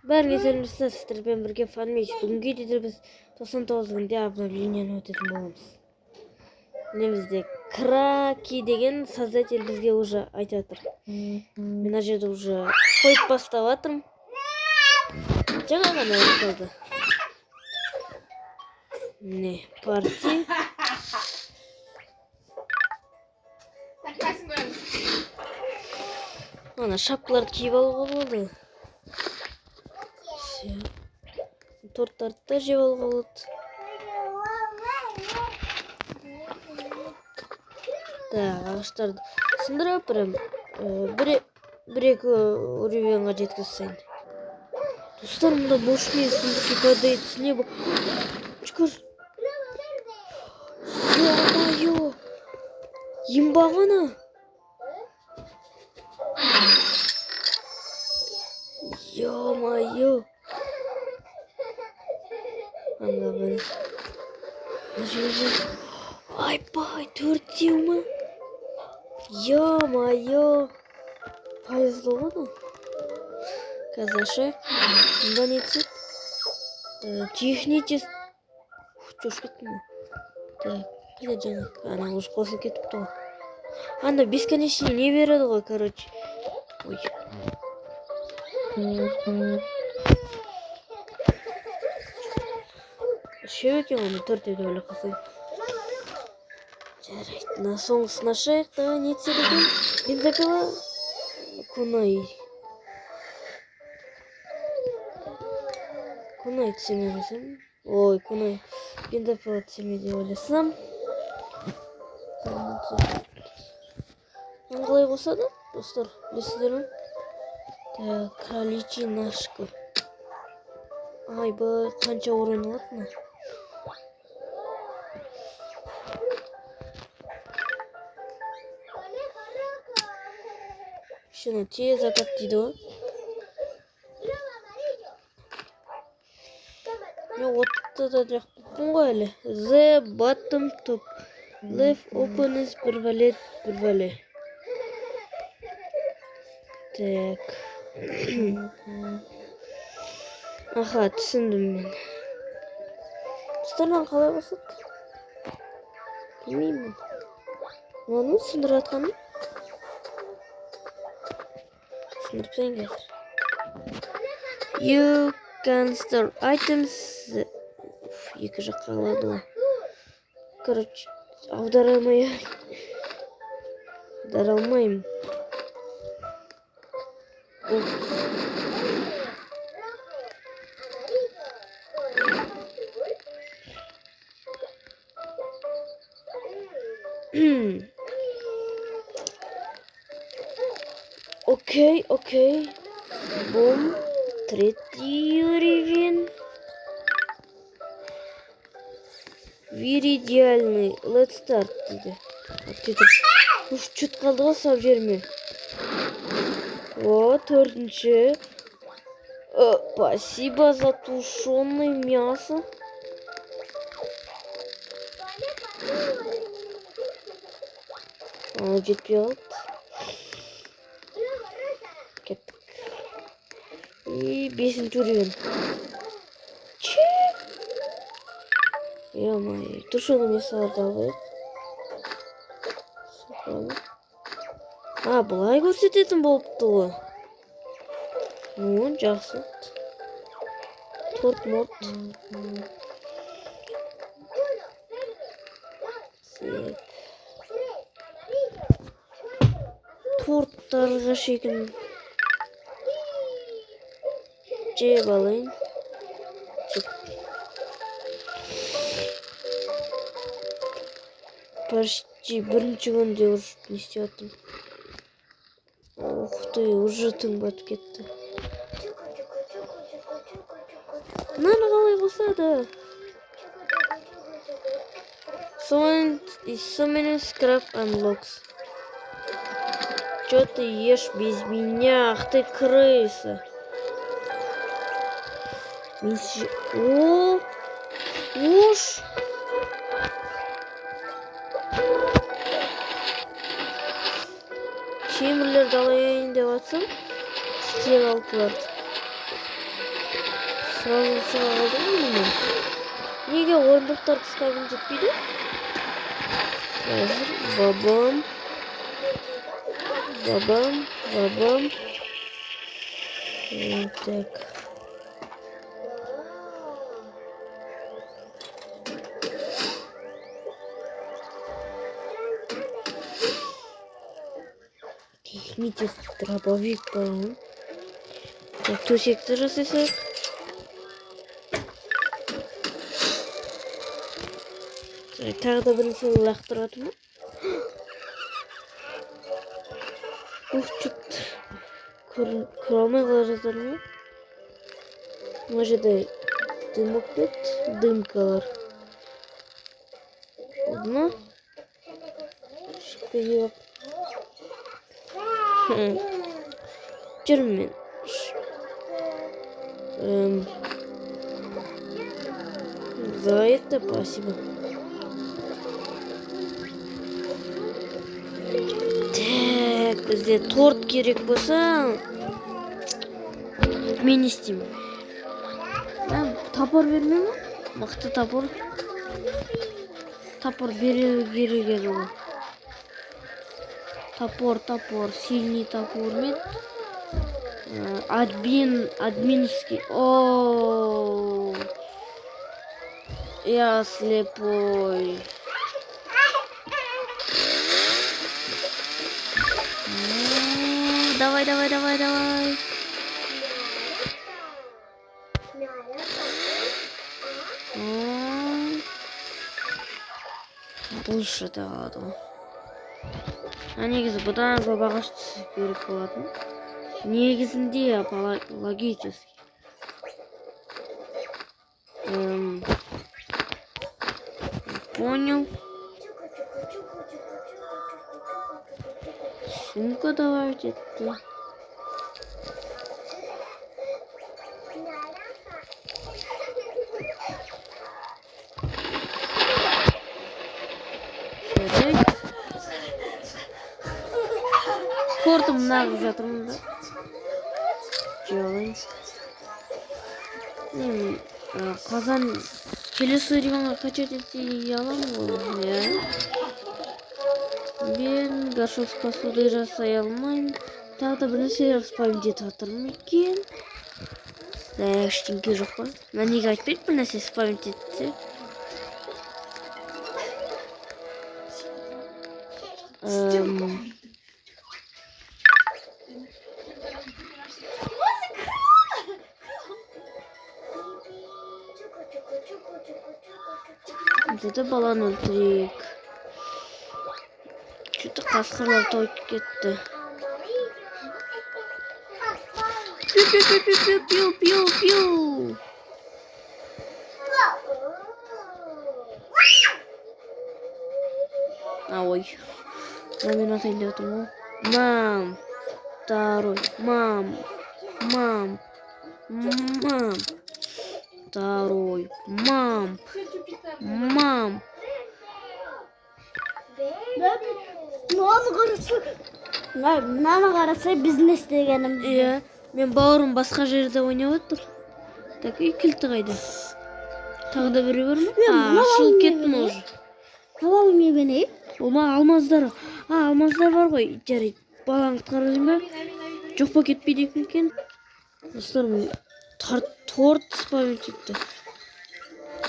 Бәріңе сәлеметсіздер, сіздермен бірге фанмейш. Бүгінге дейін біз 99 күнде обновленияны өтетін боламыз. Міне бізде Краки деген создатель бізге уже айтып жатыр. Мен мына жерде уже қойып бастап жатырмын. Жаңа ғана аяқталды. Міне парти. Ана шапкаларды киіп алуға болады. Торттарды да жеп алуға болады. Ағаштарды сындырып, бір-екі уровеньға жеткізсең. Достар, мұнда мощный сундуки падает с неба. Чекар. Ё-моё! Имба ғана! Ё-моё! Анда бір. Ай-пай, 4 ма? Ё-моё! Повезло ғана. Казашы. Мұнда не түсет? Технический. Чош кеттім ма? Так, қайда жаңа? Ана уже қосылып кетіпті ғой. Анда бесконечный не береді ғой, короче. Ой. Үшеу екен оны 4-те де ойлап қалсаң. Жарайды, мына соңғысын ашайық та не етсек екен? Бензопила. Кунай түсем ойласам. Ой, кунай. Бензопила түсеме деп ойласам. Қалай қосады, достар? Білесіздер ме? Так, кроличий ножка. Айбай, қанша орын алады ма? Шыны тез атап дейді ғой. Мен отты да жақпын ғой әлі. The bottom top. Left open is бір валет. Так. Аха, түсіндім мен. Достардан қалай басады? Білмеймін. Оны сындырып атқаным? Сындырып сайын қазір. You can store items. Екі жаққа қалады ғой. Короче, аудара алмаймын. Окей. Бум. 3-й уровень. Виридиальный. Let's start дейді. Уж чүт қалды ғой сап жерме. О, 4-ші. Спасибо за тушеное мясо. Жетпей алды. Кеттік. И 5-ші уровень. Ё-моё, тушеное мясо алып. Былай көрсететін болыпты ғой. Жақсы. Торт. Торттарға шекін жеп алайын. Почти бірінші күнде уже не істеп аттым. Ух ты, уже түн батып кетті. Мынаны қалай қосады? So many scrap unlocks. Чё ты ешь без меня? Ах ты крыса. Уж. Темірлерді алайын деп атсам, істеп алып қалады. Sırası kaldı mı? Niye oyuncaklar kıskabın жетпейді? Babam. Так. Технический дробовик бар. Так, төсекті жасайсақ. Тағы да біріншені лақтырады ма? Ух, что-то көре алмай қала жатыр ма? Мына жерде дымок бет, дымкалар. Одна. Шықпай жоқ. Жүрмін. За это спасибо. Так, бізде торт керек болса, мен не істеймін? Топор бермей ме? Мықты топор. Топор беру керек еді ғой. Топор, сильный топор мен. Админский. О, я слепой. Давай. Больше да. Негізі бұдан көп ағаш түсіп керек болатын. Негізінде логически. Понял. Сумка давайте это. Тортым нағыз жатырмын да. Делаем. Қазан келесі регионға качать ете аламын ғой. Мен горшок с посудой жасай алмаймын. Тағы да бір нәрселер спамить етіп жатырмын екен. Да, ештеңке жоқ қой. Мына неге айтпайды бір нәрсе спамить етсе? Деді баланы өлтірейік. Что-то қасқырлар тойып кетті. Пиу. Ой. Мен атайын деп отырмын ғой. Мам. Второй. Мам. Второй. Мам. Мама қараса бизнес дегенім. Иә, мен бауырым басқа жерде ойнап отыр. Так, и кілті қайда? Тағы да біреу бар ма? Ашылып кеттім уже. Алалым ебеней. Ома алмаздар. Алмаздар бар ғой. Жарайды. Баланы құтқарайын ба? Жоқ па кетпейді екен. Достарым, торт спамить етті.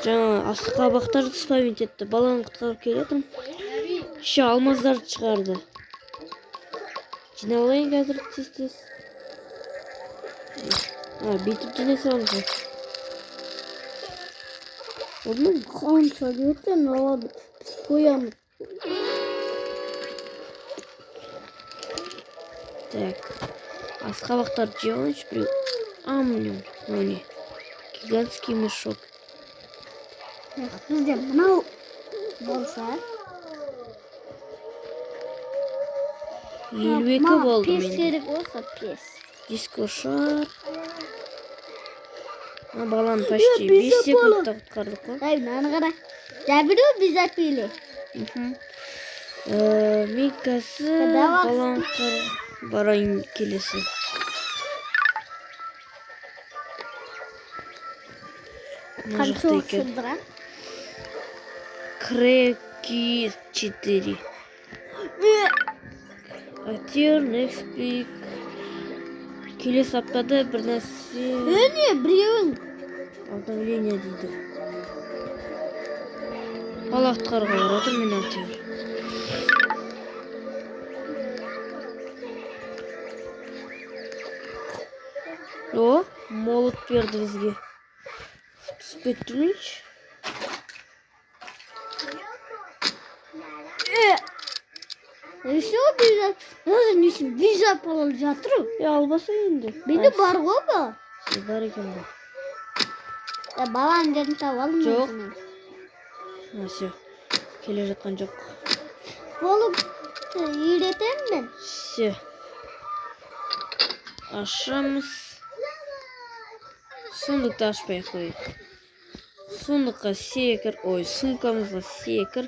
Жаңа асты қабақтарды спамить етті. Баланы құтқарып келетім. Еще алмаздарды шығарды. Жиналайын қазір тез. Бүйтіп жинай саламыз. Oldu mu? Kontra gökten ne oldu? Koyalım. Так. Асқабақтар делаешь при амнем. Не. Гигантский мешок. Бізде мынау болса. Елбекі болды Пес менде. керек болса пес. Дискошар. Баланы почти 5 секундта құтқардық қой. Ай, мынаны қара. Жабыру біз апиле. Мен қазір баланы барайын келесі. мына Қанша жақта екен. сындырам? Крэки 4. Атер, next week. Келесі аптада бір нәрсе Не, біреуің. обновление дейді. Балақтарға барады мен атер. О, молот берді бізге. Түспет тұрмайыншы. Еще виза. Өзі несін виза болып жатыр. Албаса енді. Менде бар ғой ба? Бар екен бұл. Баланың жерін тауып алдым. Жоқ. Все. Келе жатқан жоқ. Болып үйретемін мен. Все. Ашамыз. Сундықты ашпай қойып. Сундыққа секір. Ой, сумкамызға секір.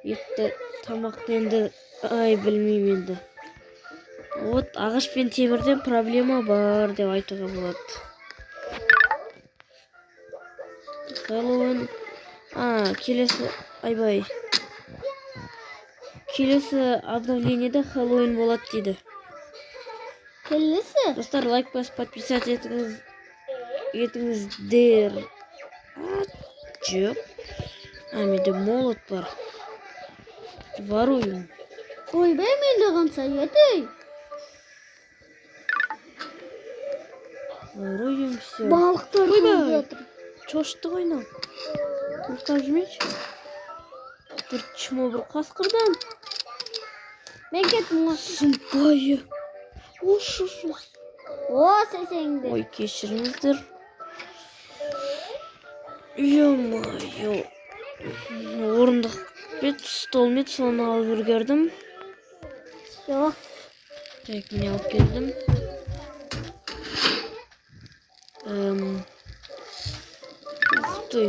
Етті тамақты енді білмеймін енді. Вот ағаш пен темірден проблема бар деп айтуға болады. Хэллоуин. Келесі айбай. Келесі обновлениеде Хэллоуин болады дейді. Келесі? Достар, лайк басып подписать етіңіздер. Жоқ. Менде молот бар. Воруем. Ойбай, менде қанша еді. Воруем все. Балықтар болып жатыр. Чошты ойнау. Ұстап жүрмейші. Бір чмо бір қасқырдан. Мен кеттім ғой. Сұмпайы. Ошыш. Сесеңді. Ой, кешіріңіздер. Ё-моё. Орындық бет, стол мет, соны алып үлгердім. Жоқ. Так, мен алып келдім. Ух ты.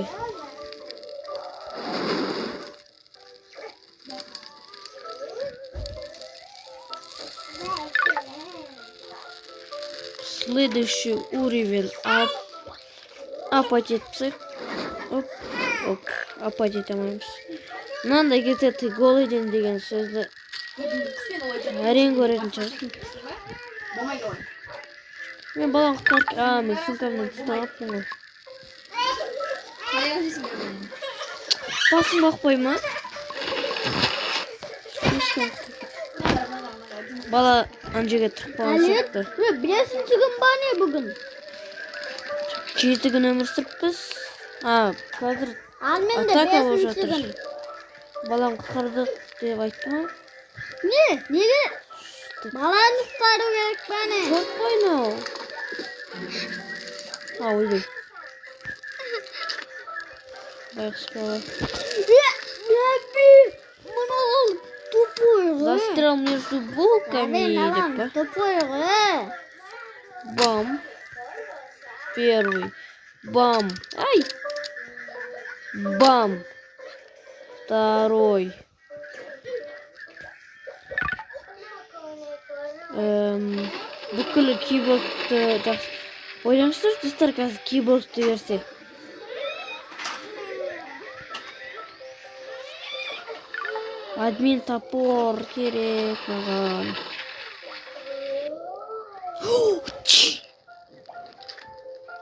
Следующий уровень апатитцы. Оп, апатитамаймыз. Мынандай кезде ты голоден деген сөзді әрең көретін шығарсың. Мен балам құтқарып, мен сумкамнан ұстағаппын ғой. Басым бақпай ма? Бала анжеге тұрпаған сияқты. Білесің түгін ба не бүгін? 7 күн өмір сүріппіз. Қазір Ал менде атака болып 5-ші жатыр. күн. Балам құтқардық деп айтты ма? Неге? Баланы құтқару керек па не? Жоқ ойнау. Ойбай. Байқұс бала. Мұны ол тупой ғой. Застрял между булками или па? Тупой ғой. Бам. Первый. Бам. Ай! Бам. Второй. Бүкіл киборгты жақсы. Ойлаңызшы, достар, қазір киборгты берсе. Админ топор керек маған.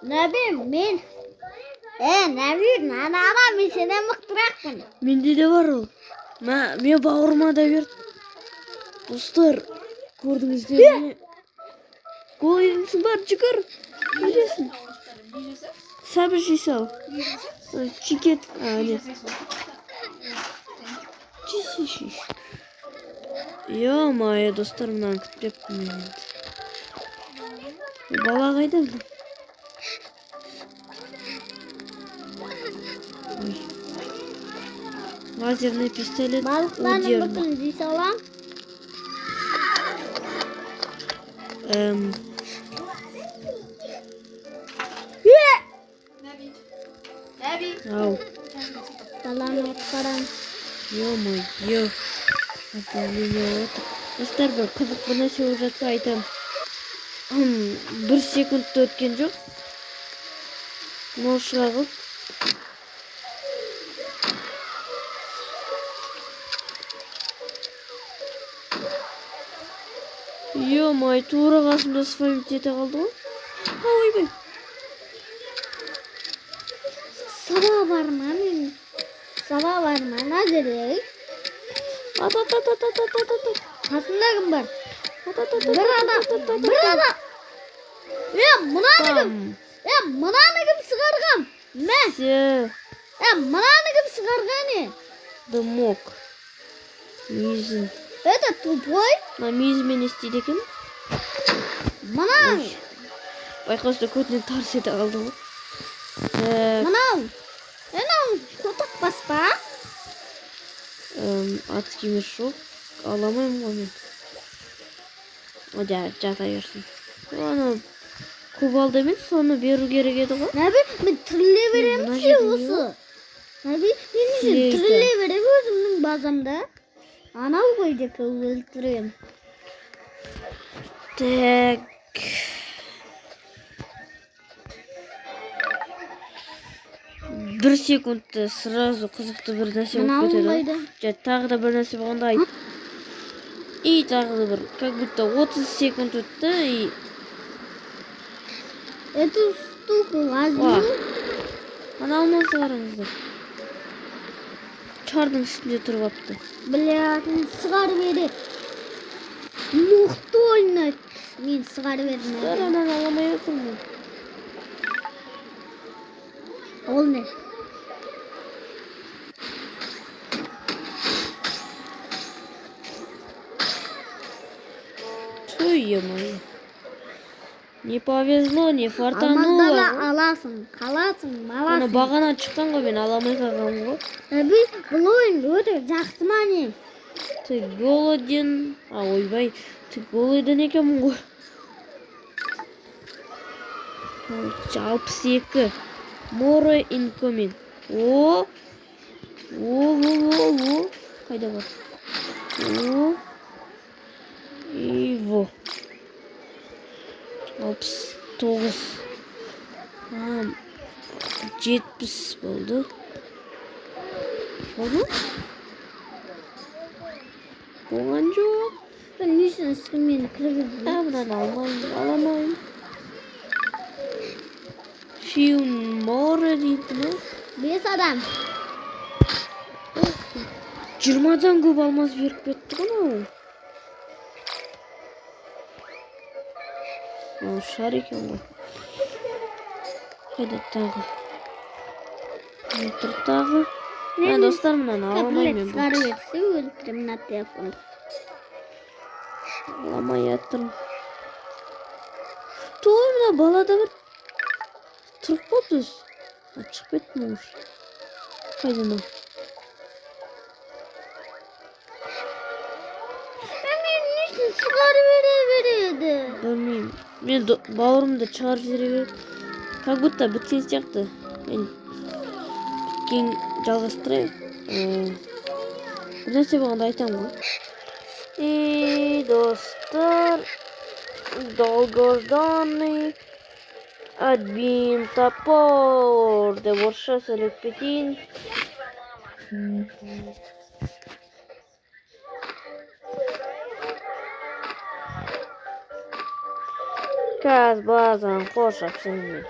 Нәби, мен... Нәби, мен сенен мықтырақпын. Менде де бар ол. Мен бауырыма да берді. Достар, көрдіңіздер ме? Гол едіңсің бар, жүгір. Білесің. Сәбір жей сал. Чикет. Не. Чесеші. Ё-моё, достар, мынаны күтпеппін мен енді. Бала қайда? Лазерный пистолет. Балықтаны бұтын дей салам. Ау. Баланы құтқарам. Ё-моё. Достар, бір қызық бір нәрсе болып жатса айтам. 1 секунд өткен жоқ. Moşra kılıp. Yo-may, tuğra qasımda sıfayım tete kaldı mı? Ha, oybay. Sabah var mı? Sabah var mı? Ne dedi? At. Kasımda kim var? At. Bir adam. Ya buna ne kim? Ya buna ne kim sıkargan? Ne? Все. Ya buna ne kim sıkargan? Дымок. Мизин. Это тупой. На мизмен істейді екен. Bana. Байқаусызда көтінен тарс ете қалды ғой. Bana. Kutak baspa. Адский мешок. Аламаймын ғой мен. Жата берсін. Ана көп алды емес, соны беру керек еді ғой. Ne bileyim ben tırle vereyim ki olsun. Ne bileyim ben tırle vereyim özümün bazamda. Ana koyacak öldüreyim. Так. Bir секундта сразу қызықты бір нәрсе болып кетеді. Тағы да бір нәрсе болғанда айт. И тағы да бір, как будто 30 секунд өтті и... Эту штуку возьму. Ана алмасы қараңыздар. Чардың үстінде тұрып апты. Блядь, сығар береді. Мықты ойнайды. Мен сығар бердім. Анан аламай отырмын. Ол не? Ё-моё. Не повезло, не фартануло. Алмаздарды аласың, қаласың, Ана маласың. бағана шыққан ғой, мен аламай қалғанмын ғой. Бұл ойын өте жақсы ма не? Ты голоден. Ойбай, ты голоден екенмін ғой. 62. Море incoming. О. Қайда бар? О. И во. 69. 70 болды. Болды? Болған жоқ. Ben несін үскімені кіргізді. Мынаны аламайым. Few more дейді ме? 5 адам. 20-дан көп алмаз беріп кетті ғой мынау. Шар екен ғой. Қайда тағы? Отыр тағы. Достар, мынаны аламайым мен. Сығар берсе өлтірім на телефон. Аламай жатырмын. Той, мына балада бір тұрып қалды өзі. Шығып кеттім ол. Қайда мынау? Мен несін сығар береді? Білмеймін. Мен бауырымды шығарып жібере керек. Как будто біткен сияқты. Мен біткен жалғастырайын. Бір нәрсе болғанда айтамын ғой. И достар, долгожданный админ топор деп орысша сөйлеп кетейін. Қазір базаны қоршап сенімен.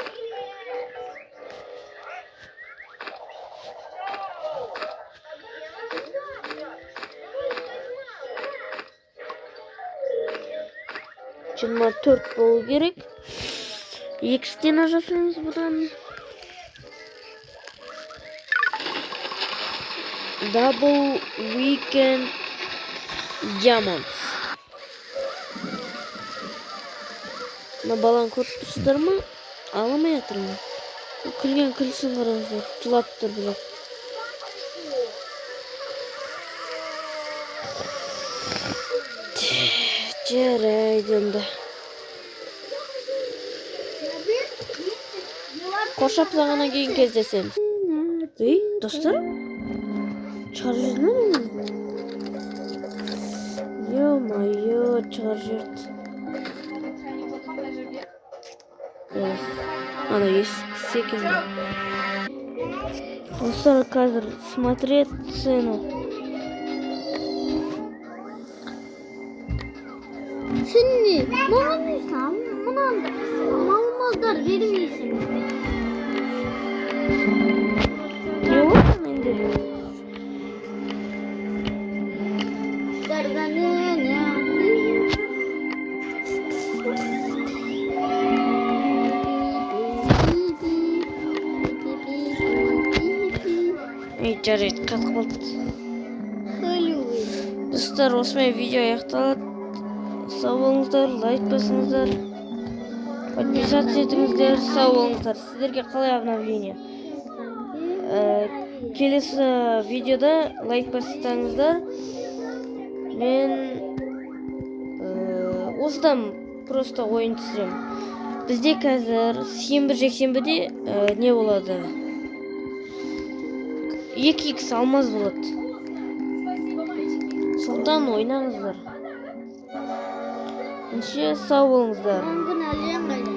Жиырма төрт болу керек. Екі стена жасаймыз бұдан. Double weekend diamonds. Мына баланы көріп тұрсыздар ма? Аламай жатырмын. Күлген күлсін қараңыздар. Жылап тұр бірақ. Жарайды онда. Қоршап тастағаннан кейін кездесеміз. Ей, достар? Шығарып жүрді ме мені? Ё-моё, шығарып жүрді. Ана ескisi екен да. Достар, қазір смотреть цену. Şimdi bana insan buna malmazlar vermeysin. Не болды менде? Жарайды, қатып қалды. Достар, осымен видео аяқталады. Сау болыңыздар, лайк басыңыздар, подписаться етіңіздер, сау болыңыздар. Сіздерге қалай обновление? Келесі видеода лайк бассаңыздар, мен осыдан просто ойын түсіремін. Бізде қазір сенбі жексенбіде не болады? 2x алмаз болады. Сондықтан ойнаңыздар. Сау болыңыздар. Ben bunu alayım.